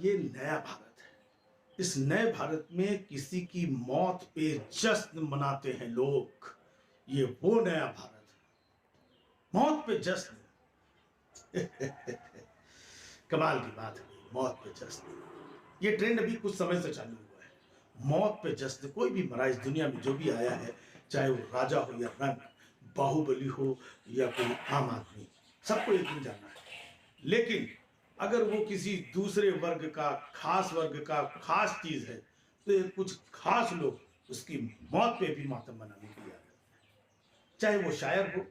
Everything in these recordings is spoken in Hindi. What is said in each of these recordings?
ये नया भारत है। इस नए भारत में किसी की मौत पे जश्न मनाते हैं लोग। ये वो नया भारत है, मौत पे जश्न। कमाल की बात है, मौत पे जश्न। ये ट्रेंड अभी कुछ समय से चालू हुआ है, मौत पे जश्न। कोई भी मरा इस दुनिया में, जो भी आया है, चाहे वो राजा हो या रंक, बाहुबली हो या कोई आम आदमी, सबको एक दिन जाना है। लेकिन अगर वो किसी दूसरे वर्ग का, खास वर्ग का खास चीज है, तो ये कुछ खास लोग उसकी मौत पे भी मातम मनाने के लिए आ जाते हैं। चाहे वो शायर हो,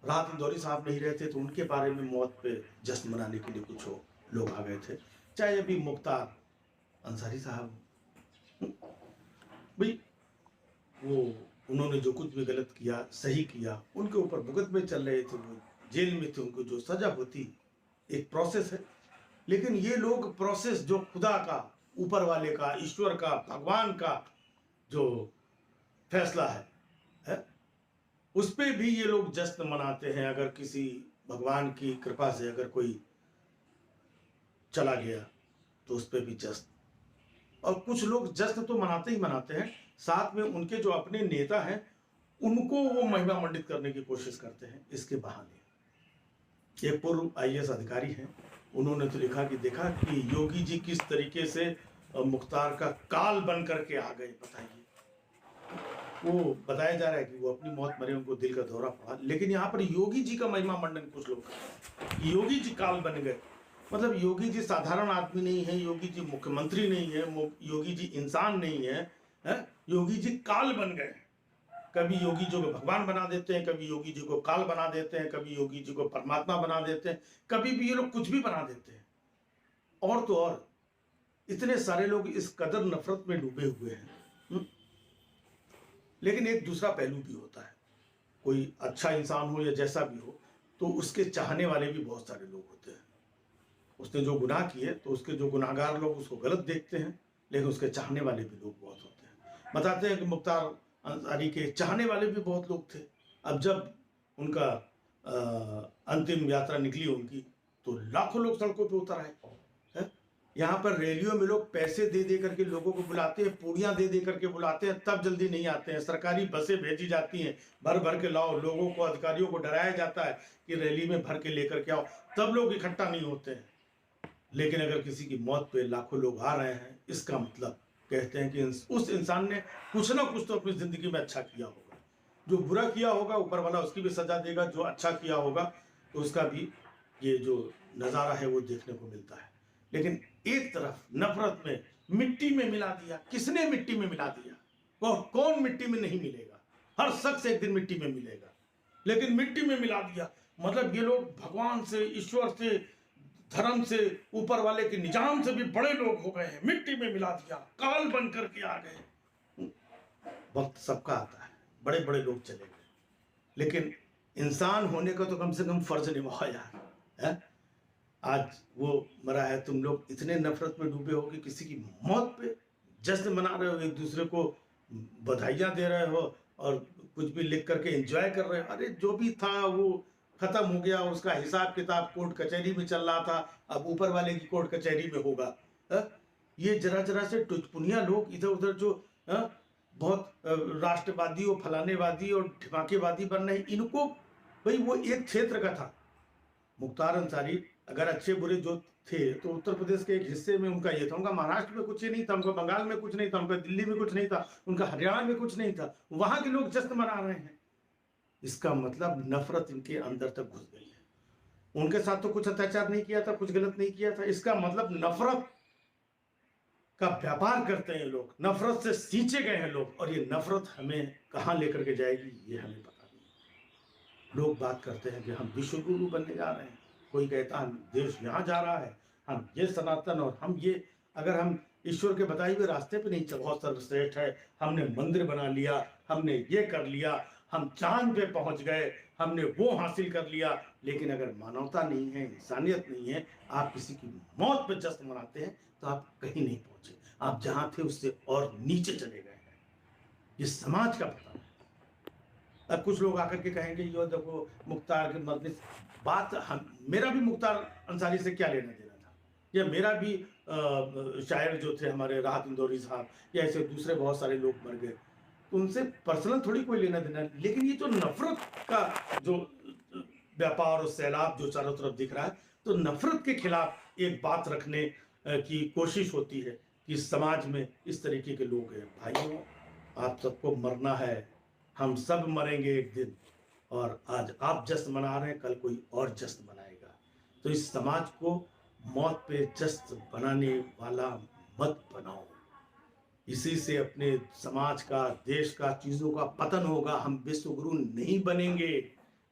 राहत इंदौरी साहब नहीं रहते तो उनके बारे में मौत पे जश्न मनाने के लिए कुछ लोग आ गए थे। चाहे अभी मुख्तार अंसारी साहब, भाई वो उन्होंने जो कुछ भी गलत किया, सही किया, उनके ऊपर मुकदमे चल रहे थे, वो जेल में थे, उनको जो सजा होती, एक प्रोसेस है। लेकिन ये लोग प्रोसेस जो खुदा का, ऊपर वाले का, ईश्वर का, भगवान का जो फैसला है उस पे भी ये लोग जश्न मनाते हैं। अगर किसी भगवान की कृपा से अगर कोई चला गया तो उस पे भी जश्न। और कुछ लोग जश्न तो मनाते ही मनाते हैं, साथ में उनके जो अपने नेता हैं उनको वो महिमा मंडित करने की कोशिश करते हैं इसके बहाने। एक पूर्व आईएएस अधिकारी हैं, उन्होंने तो लिखा कि देखा कि योगी जी किस तरीके से मुख्तार का काल बन करके आ गए। बताइए, वो बताया जा रहा है कि वो अपनी मौत मरे, उनको दिल का दौरा पड़ा, लेकिन यहाँ पर योगी जी का महिमा मंडन कुछ लोग कर रहे हैं। योगी जी काल बन गए, मतलब योगी जी साधारण आदमी नहीं है, योगी जी मुख्यमंत्री नहीं है, योगी जी इंसान नहीं है, योगी जी काल बन गए। कभी योगी जी को भगवान बना देते हैं, कभी योगी जी को काल बना देते हैं, कभी योगी जी को परमात्मा बना देते हैं, कभी भी ये लोग कुछ भी बना देते हैं। और तो और इतने सारे लोग इस कदर नफरत में डूबे हुए हैं। लेकिन एक दूसरा पहलू भी होता है, कोई अच्छा इंसान हो या जैसा भी हो, तो उसके चाहने वाले भी बहुत सारे लोग होते हैं। उसने जो गुनाह किए तो उसके जो गुनाहगार लोग उसको गलत देखते हैं, लेकिन उसके चाहने वाले भी लोग बहुत होते हैं। बताते हैं कि मुख्तार अंसारी के चाहने वाले भी बहुत लोग थे। अब जब उनका अंतिम यात्रा निकली उनकी, तो लाखों लोग सड़कों पे उतर आए हैं। यहाँ पर रैलियों में लोग पैसे दे दे करके लोगों को बुलाते हैं, पूड़ियाँ दे दे करके बुलाते हैं, तब जल्दी नहीं आते हैं। सरकारी बसें भेजी जाती हैं, भर भर के लाओ, लोगों को, अधिकारियों को डराया जाता है कि रैली में भर के लेकर के आओ, तब लोग इकट्ठा नहीं होते हैं। लेकिन अगर किसी की मौत पे लाखों लोग आ रहे हैं, इसका मतलब कहते हैं कि उस इंसान ने कुछ ना कुछ तो अपनी जिंदगी में अच्छा किया होगा। जो बुरा किया होगा ऊपर वाला उसकी भी सजा देगा, जो अच्छा किया होगा तो उसका भी ये जो नज़ारा है वो देखने को मिलता है। लेकिन एक तरफ नफरत में मिट्टी में मिला दिया। किसने मिट्टी में मिला दिया? कौन मिट्टी में नहीं मिलेगा? हर शख्स एक दिन मिट्टी में मिलेगा, लेकिन मिट्टी में मिला दिया मतलब ये लोग भगवान से, ईश्वर से, धर्म से, ऊपर वाले के निजाम से भी बड़े लोग हो गए हैं। मिट्टी में मिला दिया, काल बन करके आ गए। वक्त सबका आता है, बड़े बड़े लोग चले गए, लेकिन इंसान होने का तो कम से कम फर्ज निभाओ यार, है? आज वो मरा है, तुम लोग इतने नफरत में डूबे हो कि किसी की मौत पे जश्न मना रहे हो, एक दूसरे को बधाइयाँ दे रहे हो और कुछ भी लिख करके एंजॉय कर रहे हो। अरे जो भी था वो खत्म हो गया, उसका हिसाब किताब कोर्ट कचहरी में चल रहा था, अब ऊपर वाले की कोर्ट कचहरी में होगा। ये जरा जरा से टुचपुनिया लोग इधर उधर जो बहुत राष्ट्रवादी और फलानेवादी और ढिमाकेवादी बन रहे, इनको भाई वो एक क्षेत्र का था। मुख्तार अंसारी अगर अच्छे बुरे जो थे तो उत्तर प्रदेश के एक हिस्से में उनका ये था, उनका महाराष्ट्र में कुछ ही नहीं था, उनका बंगाल में कुछ नहीं था, उनका दिल्ली में कुछ नहीं था, उनका हरियाणा में कुछ नहीं था, वहां के लोग जश्न मना रहे हैं। इसका मतलब नफरत इनके अंदर तक घुस गई है। उनके साथ तो कुछ अत्याचार नहीं किया था, कुछ गलत नहीं किया था, इसका मतलब नफरत का व्यापार करते हैं लोग, नफरत से सींचे गए हैं लोग, और ये नफरत हमें कहां लेकर के जाएगी ये हमें पता नहीं। लोग बात करते हैं कि हम विश्व गुरु बनने जा रहे हैं, कोई कहता है हम देश यहाँ जा रहा है, हम ये सनातन और हम ये, अगर हम ईश्वर के बताए हुए रास्ते पे नहीं चल, बहुत सर्वश्रेष्ठ है, हमने मंदिर बना लिया, हमने ये कर लिया, हम चांद पे पहुंच गए, हमने वो हासिल कर लिया, लेकिन अगर मानवता नहीं है, इंसानियत नहीं है, आप किसी की मौत पे जश्न मनाते हैं तो आप कहीं नहीं पहुंचे, आप जहां थे उससे और नीचे चले गए हैं। ये समाज का पता है। अब कुछ लोग आकर के कहेंगे यो देखो मुख्तार के मरने बात, हम मेरा भी मुख्तार अंसारी से क्या लेना देना था? या मेरा भी शायर जो थे हमारे राहत इंदौरी साहब, या ऐसे दूसरे बहुत सारे लोग मर गए, तो उनसे पर्सनल थोड़ी कोई लेना देना, लेकिन ये जो नफरत का जो व्यापार और सैलाब जो चारों तरफ दिख रहा है, तो नफरत के खिलाफ एक बात रखने की कोशिश होती है कि समाज में इस तरीके के लोग हैं। भाइयों, आप सबको मरना है, हम सब मरेंगे एक दिन, और आज आप जश्न मना रहे हैं, कल कोई और जश्न मनाएगा। तो इस समाज को मौत पे जश्न बनाने वाला मत बनाओ। इसी से अपने समाज का, देश का, चीजों का पतन होगा। हम विश्व गुरु नहीं बनेंगे,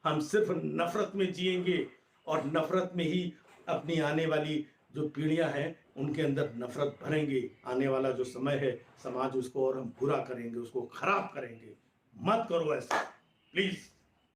हम सिर्फ नफरत में जिएंगे, और नफरत में ही अपनी आने वाली जो पीढ़ियां हैं उनके अंदर नफरत भरेंगे। आने वाला जो समय है, समाज उसको और हम बुरा करेंगे, उसको खराब करेंगे। मत करो ऐसा, प्लीज।